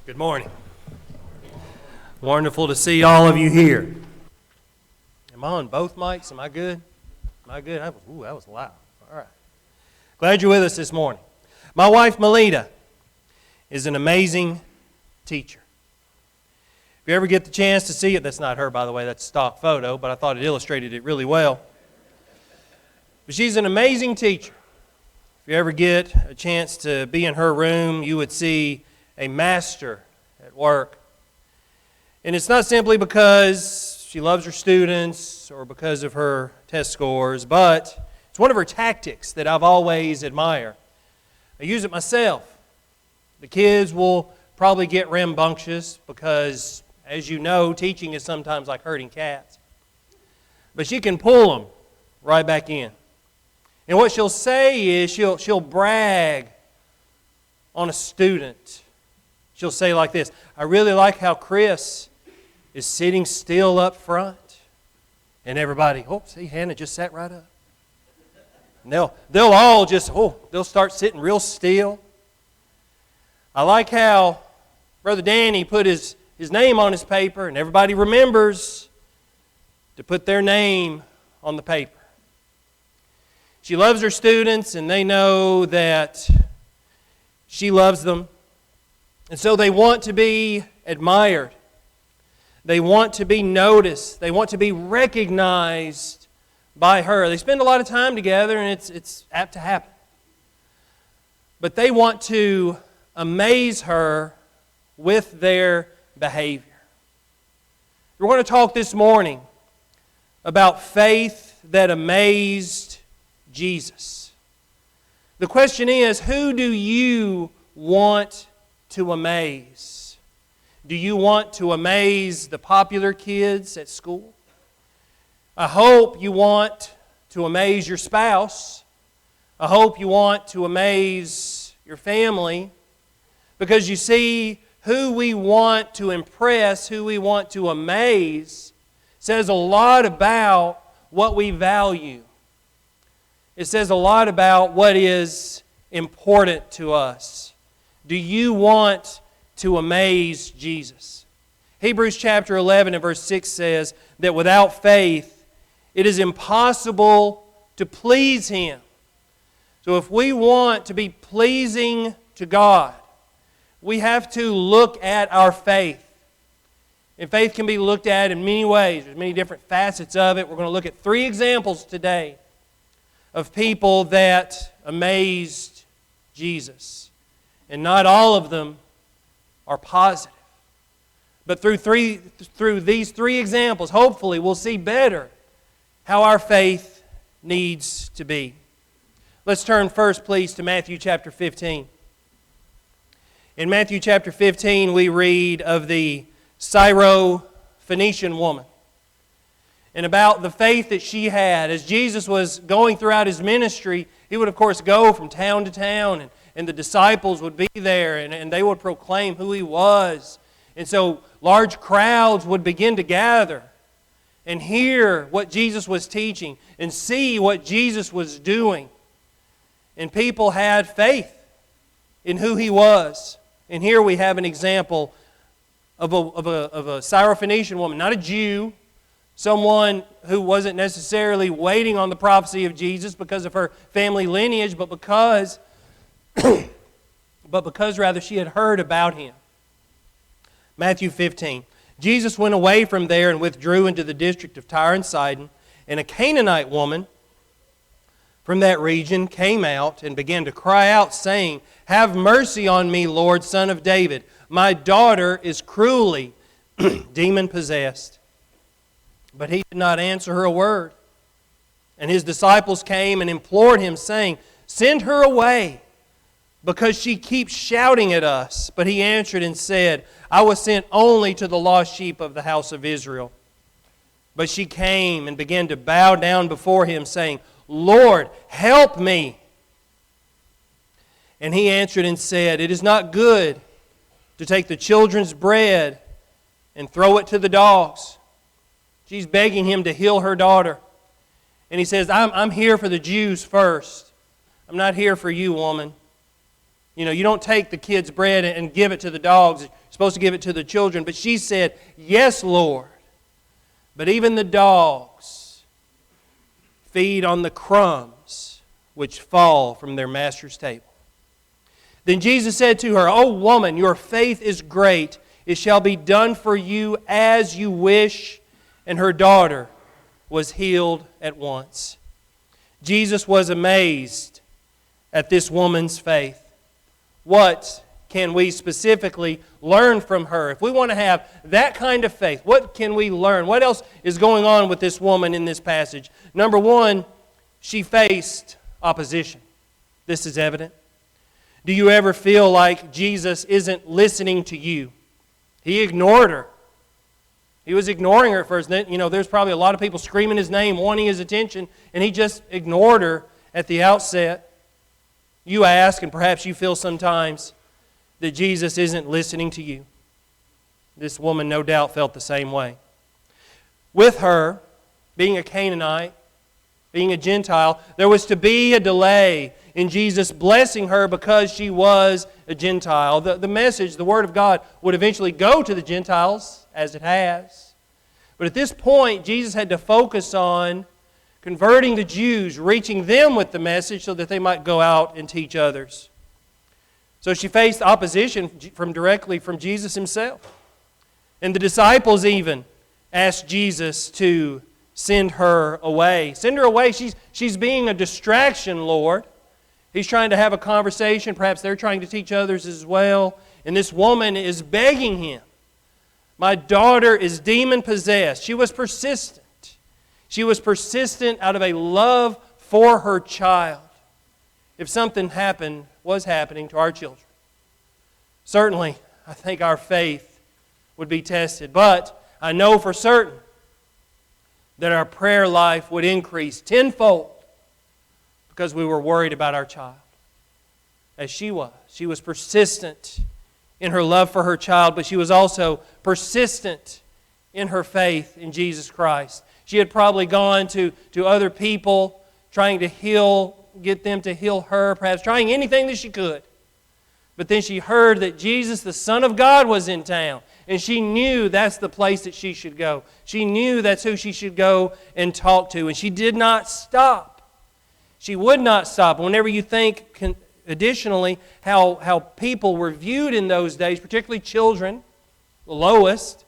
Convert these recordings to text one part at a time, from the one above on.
Good morning. Wonderful to see all of you here. Am I on both mics? Am I good? Am I good? That was loud. All right. Glad you're with us this morning. My wife, Melita, is an amazing teacher. If you ever get the chance to see it, that's not her, by the way, that's a stock photo, but I thought it illustrated it really well. But she's an amazing teacher. If you ever get a chance to be in her room, you would see a master at work. And it's not simply because she loves her students or because of her test scores, but it's one of her tactics that I've always admired. I use it myself. The kids will probably get rambunctious because, as you know, teaching is sometimes like herding cats. But she can pull them right back in. And what she'll say is she'll brag on a student. She'll say like this, I really like how Chris is sitting still up front. And everybody, see, Hannah just sat right up. And they'll all just, they'll start sitting real still. I like how Brother Danny put his name on his paper, and everybody remembers to put their name on the paper. She loves her students, and they know that she loves them. And so they want to be admired. They want to be noticed. They want to be recognized by her. They spend a lot of time together, and it's apt to happen. But they want to amaze her with their behavior. We're going to talk this morning about faith that amazed Jesus. The question is, who do you want to amaze? Do you want to amaze the popular kids at school? I hope you want to amaze your spouse. I hope you want to amaze your family. Because you see, who we want to impress, who we want to amaze, says a lot about what we value. It says a lot about what is important to us. Do you want to amaze Jesus? Hebrews chapter 11 and verse 6 says that without faith, it is impossible to please Him. So if we want to be pleasing to God, we have to look at our faith. And faith can be looked at in many ways. There's many different facets of it. We're going to look at 3 examples today of people that amazed Jesus. And not all of them are positive. But through these 3 examples, hopefully we'll see better how our faith needs to be. Let's turn first, please, to Matthew chapter 15. In Matthew chapter 15, we read of the Syro-Phoenician woman and about the faith that she had. As Jesus was going throughout His ministry, He would, of course, go from town to town, and the disciples would be there, and they would proclaim who He was. And so large crowds would begin to gather and hear what Jesus was teaching and see what Jesus was doing. And people had faith in who He was. And here we have an example of a Syrophoenician woman, not a Jew, someone who wasn't necessarily waiting on the prophecy of Jesus because of her family lineage, but because rather she had heard about Him. Matthew 15. Jesus went away from there and withdrew into the district of Tyre and Sidon, and a Canaanite woman from that region came out and began to cry out, saying, Have mercy on me, Lord, Son of David. My daughter is cruelly demon-possessed. But He did not answer her a word. And His disciples came and implored Him, saying, Send her away, because she keeps shouting at us. But He answered and said, I was sent only to the lost sheep of the house of Israel. But she came and began to bow down before Him, saying, Lord, help me. And He answered and said, It is not good to take the children's bread and throw it to the dogs. She's begging Him to heal her daughter. And He says, I'm here for the Jews first. I'm not here for you, woman. You don't take the kids' bread and give it to the dogs. supposed to give it to the children. But she said, "Yes, Lord, but even the dogs feed on the crumbs which fall from their master's table." Then Jesus said to her, "O woman, your faith is great. It shall be done for you as you wish." And her daughter was healed at once. Jesus was amazed at this woman's faith. What can we specifically learn from her? If we want to have that kind of faith, what can we learn? What else is going on with this woman in this passage? Number one, she faced opposition. This is evident. Do you ever feel like Jesus isn't listening to you? He ignored her. He was ignoring her at first. There's probably a lot of people screaming his name, wanting his attention, and he just ignored her at the outset. You ask, and perhaps you feel sometimes, that Jesus isn't listening to you. This woman no doubt felt the same way. With her, being a Canaanite, being a Gentile, there was to be a delay in Jesus blessing her because she was a Gentile. The message, the Word of God, would eventually go to the Gentiles, as it has. But at this point, Jesus had to focus on converting the Jews, reaching them with the message so that they might go out and teach others. So she faced opposition directly from Jesus himself. And the disciples even asked Jesus to send her away. Send her away. She's being a distraction, Lord. He's trying to have a conversation. Perhaps they're trying to teach others as well. And this woman is begging him. My daughter is demon-possessed. She was persistent. She was persistent out of a love for her child. If something was happening to our children, certainly I think our faith would be tested. But I know for certain that our prayer life would increase tenfold because we were worried about our child. As she was. She was persistent in her love for her child, but she was also persistent in her faith in Jesus Christ. She had probably gone to other people trying to get them to heal her, perhaps trying anything that she could. But then she heard that Jesus, the Son of God, was in town. And she knew that's the place that she should go. She knew that's who she should go and talk to. And she did not stop. She would not stop. Whenever you think, additionally, how people were viewed in those days, particularly children, the lowest,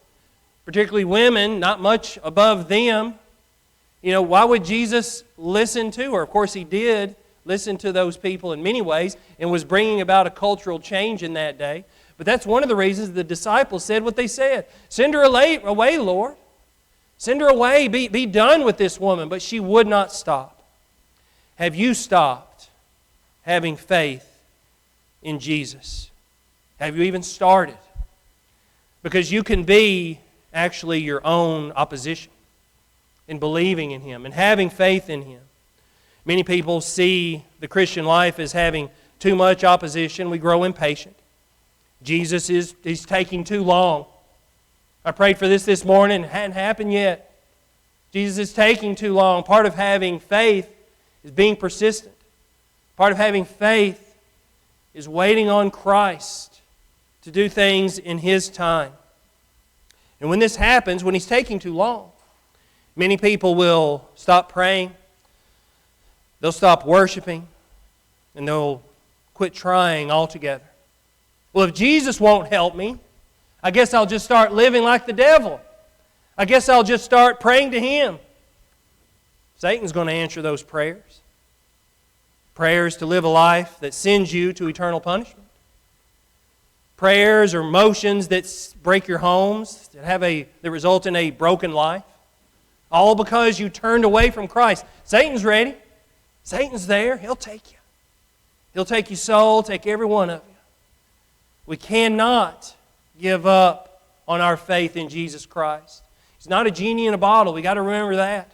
particularly women, not much above them, why would Jesus listen to her? Of course, he did listen to those people in many ways and was bringing about a cultural change in that day. But that's one of the reasons the disciples said what they said. Send her away, Lord. Send her away. Be done with this woman. But she would not stop. Have you stopped having faith in Jesus? Have you even started? Because you can be actually your own opposition in believing in Him and having faith in Him. Many people see the Christian life as having too much opposition. We grow impatient. Jesus he's taking too long. I prayed for this morning. It hadn't happened yet. Jesus is taking too long. Part of having faith is being persistent. Part of having faith is waiting on Christ to do things in His time. And when this happens, when He's taking too long, many people will stop praying. They'll stop worshiping. And they'll quit trying altogether. Well, if Jesus won't help me, I guess I'll just start living like the devil. I guess I'll just start praying to him. Satan's going to answer those prayers. Prayers to live a life that sends you to eternal punishment. Prayers or motions that break your homes, that result in a broken life. All because you turned away from Christ. Satan's ready. Satan's there. He'll take you. He'll take your soul, take every one of you. We cannot give up on our faith in Jesus Christ. He's not a genie in a bottle. We've got to remember that.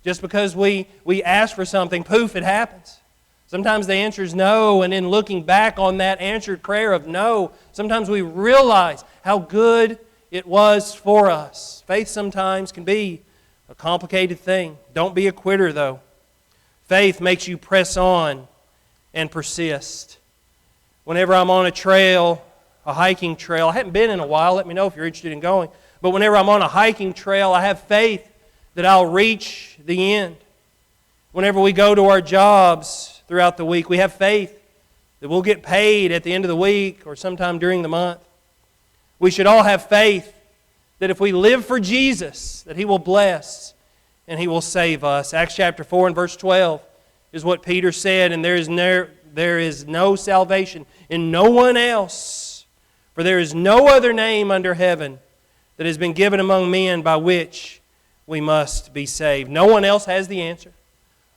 Just because we ask for something, poof, it happens. Sometimes the answer is no, and in looking back on that answered prayer of no, sometimes we realize how good it was for us. Faith sometimes can be a complicated thing. Don't be a quitter, though. Faith makes you press on and persist. Whenever I'm on a trail, a hiking trail, I haven't been in a while, let me know if you're interested in going, but whenever I'm on a hiking trail, I have faith that I'll reach the end. Whenever we go to our jobs throughout the week, we have faith that we'll get paid at the end of the week or sometime during the month. We should all have faith that if we live for Jesus, that He will bless and He will save us. Acts chapter 4 and verse 12 is what Peter said, and there is no salvation in no one else, for there is no other name under heaven that has been given among men by which we must be saved. No one else has the answer.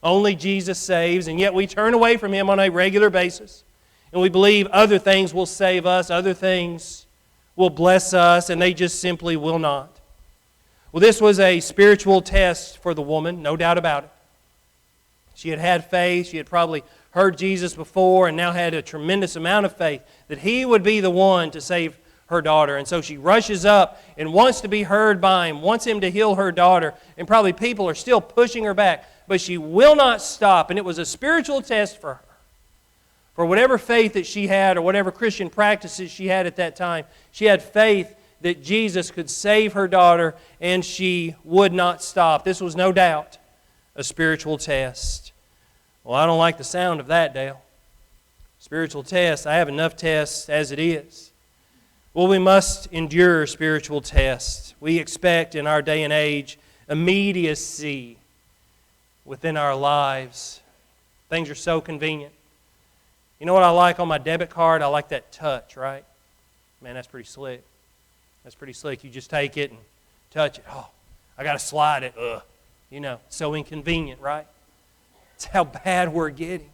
Only Jesus saves, and yet we turn away from Him on a regular basis. And we believe other things will save us, other things will bless us, and they just simply will not. Well, this was a spiritual test for the woman, no doubt about it. She had had faith. She had probably heard Jesus before and now had a tremendous amount of faith that He would be the one to save her daughter. And so she rushes up and wants to be heard by Him, wants Him to heal her daughter. And probably people are still pushing her back, but she will not stop. And it was a spiritual test for her. For whatever faith that she had or whatever Christian practices she had at that time, she had faith that Jesus could save her daughter, and she would not stop. This was no doubt a spiritual test. Well, I don't like the sound of that, Dale. Spiritual test. I have enough tests as it is. Well, we must endure spiritual tests. We expect in our day and age immediacy within our lives. Things are so convenient. You know what I like on my debit card? I like that touch, right? Man, that's pretty slick. That's pretty slick. You just take it and touch it. Oh, I got to slide it. Ugh. You know, so inconvenient, right? It's how bad we're getting.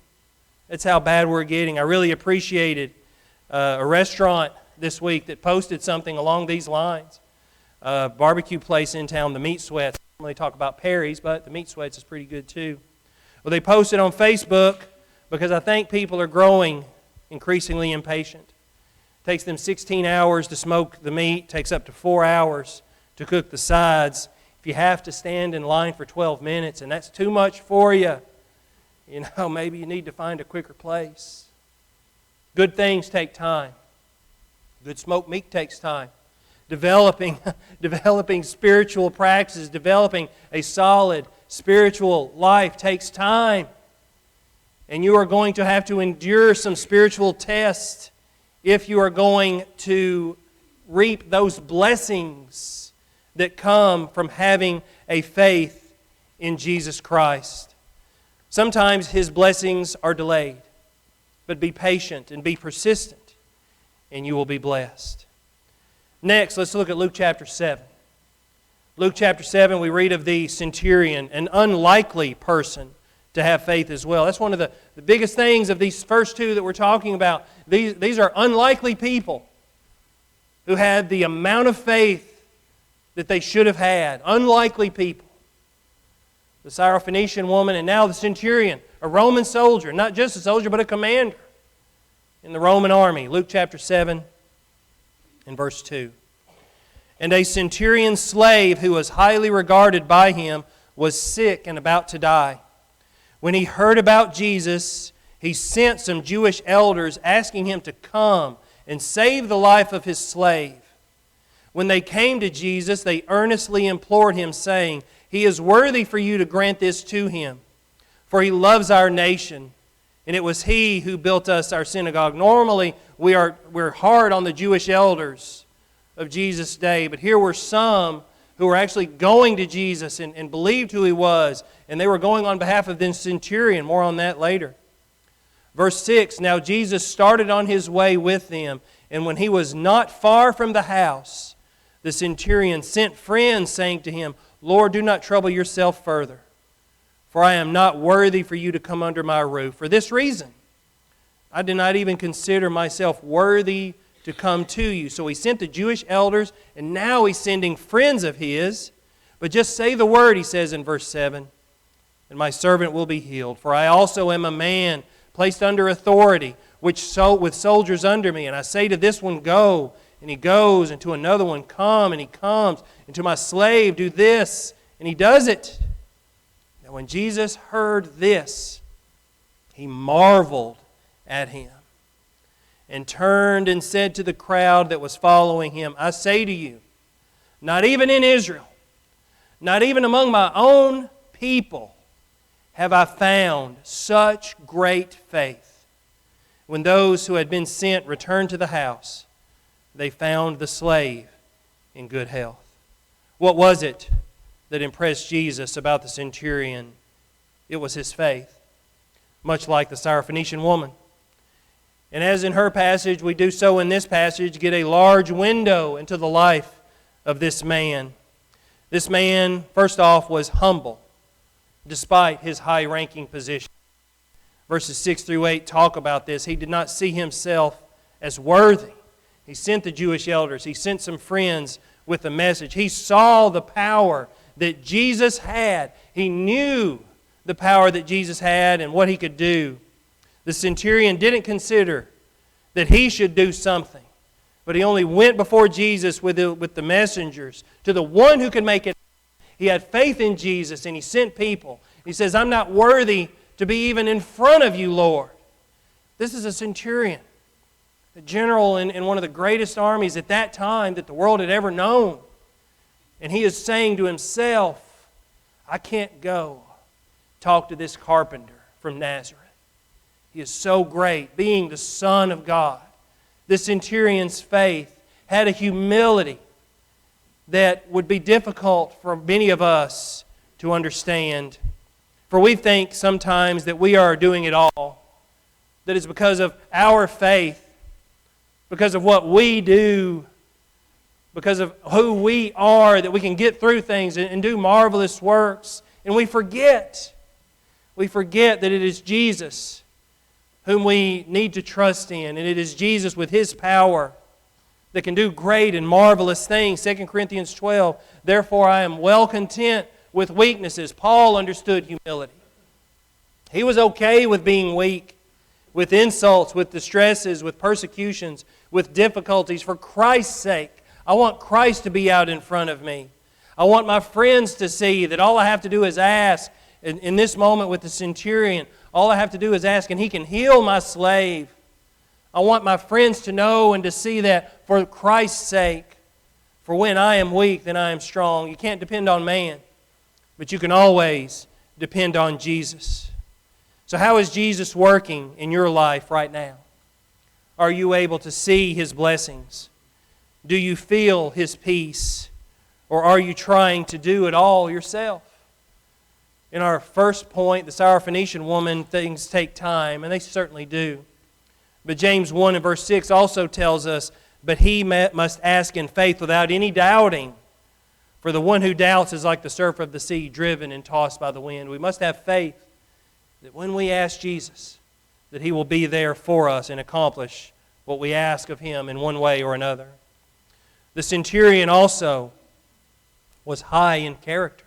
That's how bad we're getting. I really appreciated a restaurant this week that posted something along these lines. A barbecue place in town, the Meat Sweats. I don't really talk about Perry's, but the Meat Sweats is pretty good too. Well, they posted on Facebook because I think people are growing increasingly impatient. It takes them 16 hours to smoke the meat. It takes up to 4 hours to cook the sides. If you have to stand in line for 12 minutes and that's too much for you, you know, maybe you need to find a quicker place. Good things take time. Good smoked meat takes time. Developing spiritual practices, developing a solid spiritual life takes time. And you are going to have to endure some spiritual tests if you are going to reap those blessings that come from having a faith in Jesus Christ. Sometimes His blessings are delayed, but be patient and be persistent, and you will be blessed. Next, let's look at Luke chapter 7. Luke chapter 7, we read of the centurion, an unlikely person to have faith as well. That's one of the biggest things of these first two that we're talking about. These are unlikely people who had the amount of faith that they should have had. Unlikely people. The Syrophoenician woman and now the centurion, a Roman soldier, not just a soldier but a commander in the Roman army. Luke chapter 7 and verse 2. And a centurion's slave who was highly regarded by him was sick and about to die. When he heard about Jesus, he sent some Jewish elders asking him to come and save the life of his slave. When they came to Jesus, they earnestly implored Him, saying, "He is worthy for you to grant this to him, for he loves our nation, and it was he who built us our synagogue." Normally, we're hard on the Jewish elders of Jesus' day, but here were some who were actually going to Jesus and believed who He was, and they were going on behalf of the centurion. More on that later. Verse 6, "Now Jesus started on His way with them, and when He was not far from the house, the centurion sent friends, saying to Him, 'Lord, do not trouble Yourself further, for I am not worthy for You to come under my roof. For this reason, I do not even consider myself worthy to come to You.'" So He sent the Jewish elders, and now He's sending friends of His. "But just say the word," He says in verse 7, "and my servant will be healed. For I also am a man placed under authority, with soldiers under me. And I say to this one, 'Go,' and he goes, and to another one, 'Come,' and he comes, and to my slave, 'Do this,' and he does it." Now when Jesus heard this, He marveled at him and turned and said to the crowd that was following him, I say to you, not even in Israel, not even among my own people, have I found such great faith. When those who had been sent returned to the house, they found the slave in good health. What was it that impressed Jesus about the centurion? It was his faith, much like the Syrophoenician woman. And as in her passage, we do so in this passage, get a large window into the life of this man. This man, first off, was humble, despite his high-ranking position. Verses 6 through 8 talk about this. He did not see himself as worthy. He sent the Jewish elders. He sent some friends with a message. He saw the power that Jesus had. He knew the power that Jesus had and what he could do. The centurion didn't consider that he should do something, but he only went before Jesus with the messengers to the one who could make it. He had faith in Jesus, and he sent people. He says, I'm not worthy to be even in front of you, Lord. This is a centurion, a general in one of the greatest armies at that time that the world had ever known. And he is saying to himself, I can't go talk to this carpenter from Nazareth. He is so great, being the Son of God. This centurion's faith had a humility that would be difficult for many of us to understand. For we think sometimes that we are doing it all, that it's because of our faith, because of what we do, because of who we are, that we can get through things and do marvelous works. And we forget that it is Jesus whom we need to trust in, and it is Jesus with His power that can do great and marvelous things. 2 Corinthians 12, therefore I am well content with weaknesses. Paul understood humility. He was okay with being weak, with insults, with distresses, with persecutions, with difficulties for Christ's sake. I want Christ to be out in front of me. I want my friends to see that all I have to do is ask. In this moment with the centurion, all I have to do is ask, and he can heal my slave. I want my friends to know and to see that for Christ's sake. For when I am weak, then I am strong. You can't depend on man, but you can always depend on Jesus. So how is Jesus working in your life right now? Are you able to see His blessings? Do you feel His peace? Or are you trying to do it all yourself? In our first point, the Syrophoenician woman, things take time, and they certainly do. But James 1 and verse 6 also tells us, but he must ask in faith without any doubting. For the one who doubts is like the surf of the sea, driven and tossed by the wind. We must have faith that when we ask Jesus, that He will be there for us and accomplish what we ask of Him in one way or another. The centurion also was high in character.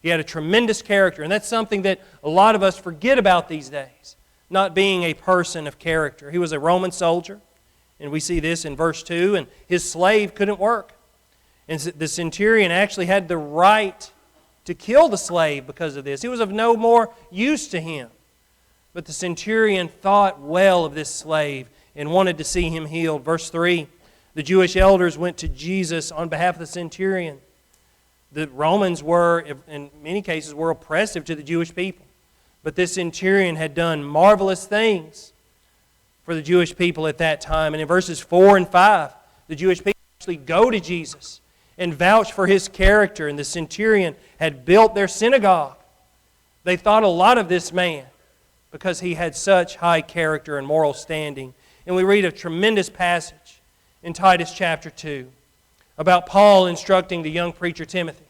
He had a tremendous character, and that's something that a lot of us forget about these days, not being a person of character. He was a Roman soldier, and we see this in verse 2, and his slave couldn't work. And the centurion actually had the right to kill the slave because of this. He was of no more use to him. But the centurion thought well of this slave and wanted to see him healed. Verse 3, the Jewish elders went to Jesus on behalf of the centurion. The Romans were, in many cases, were oppressive to the Jewish people. But this centurion had done marvelous things for the Jewish people at that time. And in verses 4 and 5, the Jewish people actually go to Jesus and vouch for His character. And the centurion had built their synagogue. They thought a lot of this man because he had such high character and moral standing. And we read a tremendous passage in Titus chapter 2. About Paul instructing the young preacher Timothy.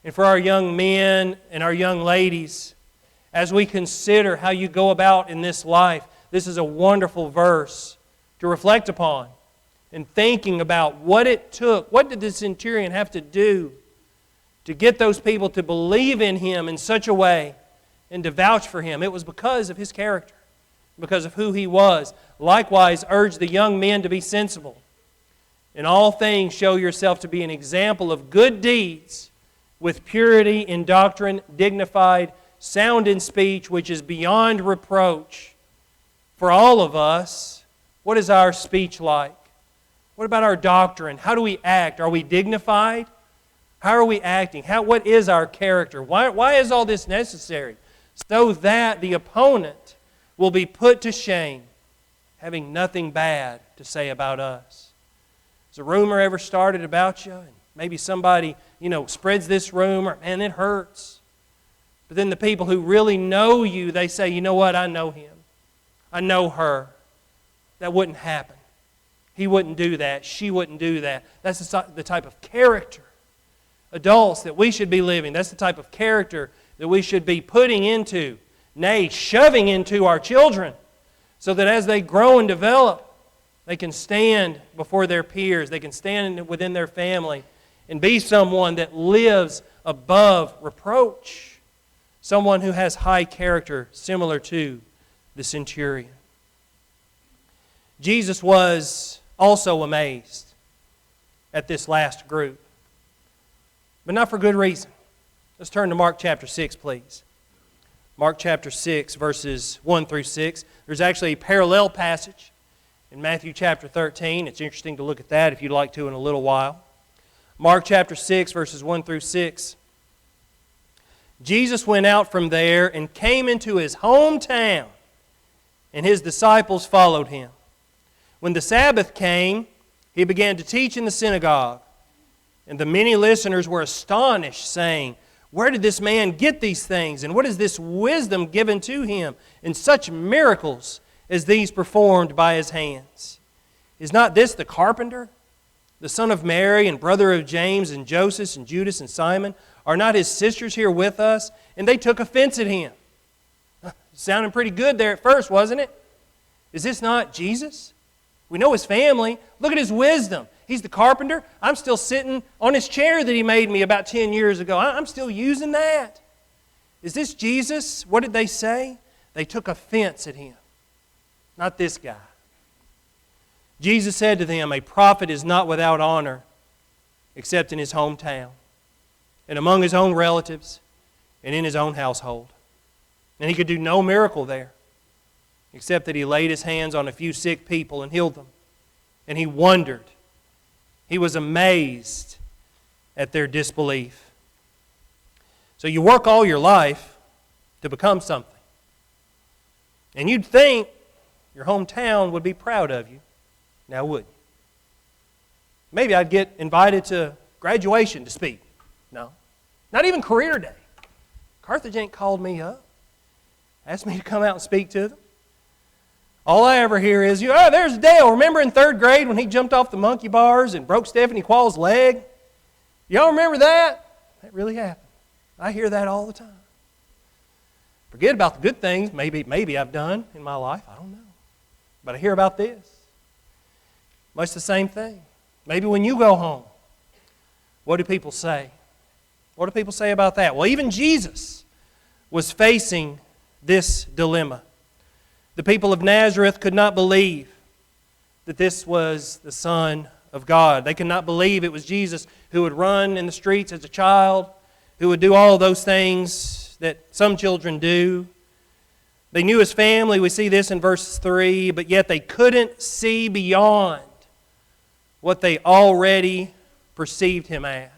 And for our young men and our young ladies, as we consider how you go about in this life, this is a wonderful verse to reflect upon. And thinking about what it took, what did the centurion have to do to get those people to believe in him in such a way and to vouch for him? It was because of his character, because of who he was. Likewise, urge the young men to be sensible. In all things show yourself to be an example of good deeds, with purity in doctrine, dignified, sound in speech, which is beyond reproach for all of us What is our speech like? What about our doctrine? How do we act? Are we dignified? How are we acting? What is our character? Why is all this necessary? So that the opponent will be put to shame, having nothing bad to say about us. Has a rumor ever started about you? And maybe somebody, spreads this rumor, and it hurts. But then the people who really know you, they say, you know what, I know him. I know her. That wouldn't happen. He wouldn't do that. She wouldn't do that. That's the type of character, adults, that we should be living. That's the type of character that we should be putting into, nay, shoving into our children, so that as they grow and develop, they can stand before their peers, they can stand within their family, and be someone that lives above reproach, someone who has high character, similar to the centurion. Jesus was also amazed at this last group, but not for good reason. Let's turn to Mark chapter 6, please. Mark chapter 6, verses 1 through 6. There's actually a parallel passage in Matthew chapter 13. It's interesting to look at that if you'd like to in a little while. Mark chapter 6, verses 1 through 6. Jesus went out from there and came into his hometown, and his disciples followed him. When the Sabbath came, he began to teach in the synagogue, and the many listeners were astonished, saying, "Where did this man get these things? And what is this wisdom given to him? And such miracles as these performed by his hands? Is not this the carpenter, the son of Mary, and brother of James, and Joseph, and Judas, and Simon? Are not his sisters here with us?" And they took offense at him. Sounding pretty good there at first, wasn't it? Is this not Jesus? We know his family. Look at his wisdom. He's the carpenter. I'm still sitting on his chair that he made me about 10 years ago. I'm still using that. Is this Jesus? What did they say? They took offense at him. Not this guy. Jesus said to them, "A prophet is not without honor except in his hometown, and among his own relatives, and in his own household." And he could do no miracle there, except that he laid his hands on a few sick people and healed them. And he wondered. He was amazed at their disbelief. So you work all your life to become something. And you'd think your hometown would be proud of you. Now would you? Maybe I'd get invited to graduation to speak. No. Not even career day. Carthage ain't called me up, asked me to come out and speak to them. All I ever hear is, there's Dale. Remember in 3rd grade when he jumped off the monkey bars and broke Stephanie Quall's leg? Y'all remember that? That really happened. I hear that all the time. Forget about the good things maybe I've done in my life. I don't know. But I hear about this. Much the same thing. Maybe when you go home, what do people say? What do people say about that? Well, even Jesus was facing this dilemma. The people of Nazareth could not believe that this was the Son of God. They could not believe it was Jesus who would run in the streets as a child, who would do all those things that some children do. They knew his family. We see this in verse 3, but yet they couldn't see beyond what they already perceived him as.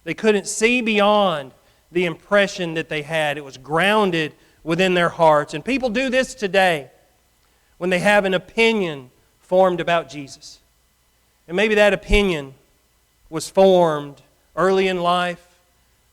They couldn't see beyond the impression that they had. It was grounded within their hearts. And people do this today when they have an opinion formed about Jesus. And maybe that opinion was formed early in life,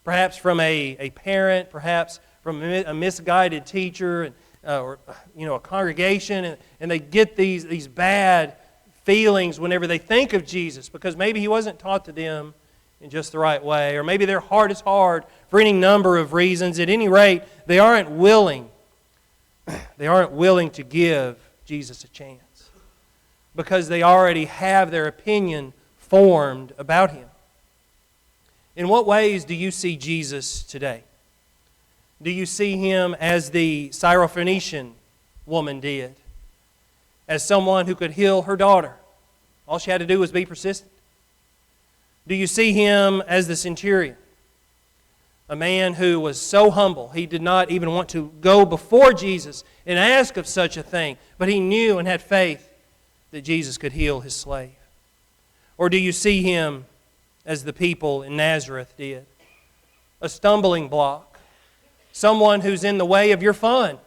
perhaps from a parent, perhaps from a misguided teacher, or a congregation, and they get these bad feelings whenever they think of Jesus because maybe he wasn't taught to them in just the right way, or maybe their heart is hard for any number of reasons. At any rate, they aren't willing to give Jesus a chance because they already have their opinion formed about him. In what ways do you see Jesus today? Do you see him as the Syrophoenician woman did? As someone who could heal her daughter? All she had to do was be persistent. Do you see him as the centurion? A man who was so humble, he did not even want to go before Jesus and ask of such a thing, but he knew and had faith that Jesus could heal his slave? Or do you see him as the people in Nazareth did? A stumbling block. Someone who's in the way of your fun,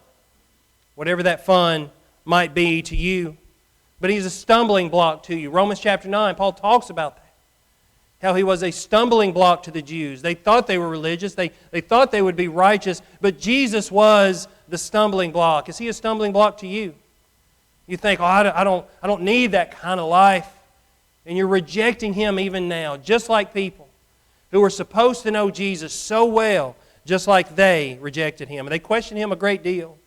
whatever that fun might be to you. But he's a stumbling block to you. Romans chapter 9, Paul talks about that. How he was a stumbling block to the Jews. They thought they were religious. They thought they would be righteous. But Jesus was the stumbling block. Is he a stumbling block to you? You think, oh, I don't need that kind of life. And you're rejecting him even now. Just like people who were supposed to know Jesus so well, just like they rejected him. And they questioned him a great deal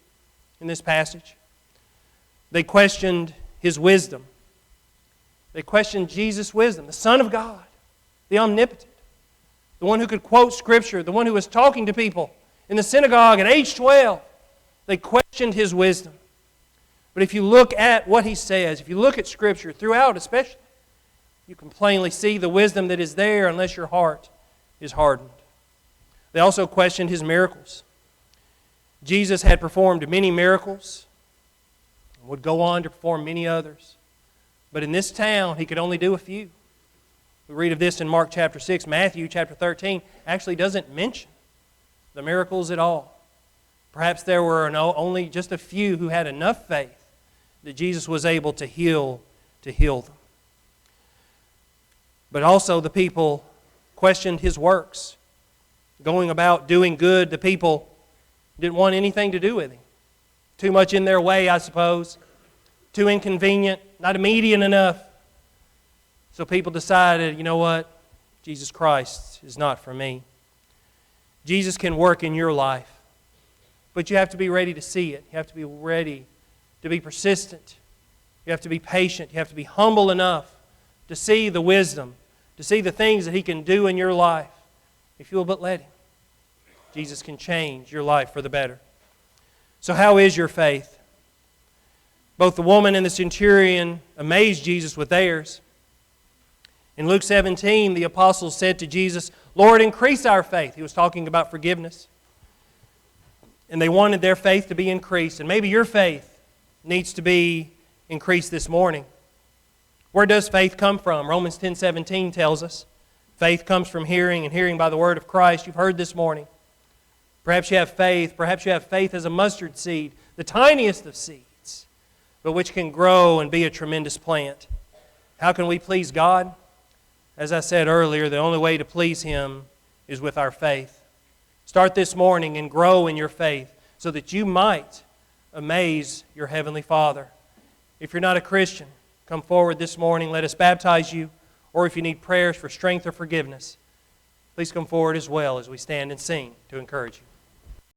in this passage. They questioned his wisdom. They questioned Jesus' wisdom, the Son of God, the omnipotent, the one who could quote Scripture, the one who was talking to people in the synagogue at age 12. They questioned his wisdom. But if you look at what he says, if you look at Scripture, throughout especially, you can plainly see the wisdom that is there unless your heart is hardened. They also questioned his miracles. Jesus had performed many miracles, and would go on to perform many others. But in this town, he could only do a few. We read of this in Mark chapter 6. Matthew chapter 13 actually doesn't mention the miracles at all. Perhaps there were only just a few who had enough faith that Jesus was able to heal them. But also the people questioned his works. Going about doing good, the people didn't want anything to do with him. Too much in their way, I suppose. Too inconvenient, not immediate enough. So people decided, you know what? Jesus Christ is not for me. Jesus can work in your life. But you have to be ready to see it. You have to be ready to be persistent. You have to be patient. You have to be humble enough to see the wisdom, to see the things that he can do in your life. If you will but let him, Jesus can change your life for the better. So how is your faith? Both the woman and the centurion amazed Jesus with theirs. In Luke 17, the apostles said to Jesus, Lord, increase our faith. He was talking about forgiveness. And they wanted their faith to be increased. And maybe your faith needs to be increased this morning. Where does faith come from? Romans 10:17 tells us. Faith comes from hearing, and hearing by the word of Christ. You've heard this morning. Perhaps you have faith. Perhaps you have faith as a mustard seed, the tiniest of seeds, but which can grow and be a tremendous plant. How can we please God? As I said earlier, the only way to please him is with our faith. Start this morning and grow in your faith so that you might amaze your Heavenly Father. If you're not a Christian, come forward this morning. Let us baptize you. Or if you need prayers for strength or forgiveness, please come forward as well as we stand and sing to encourage you.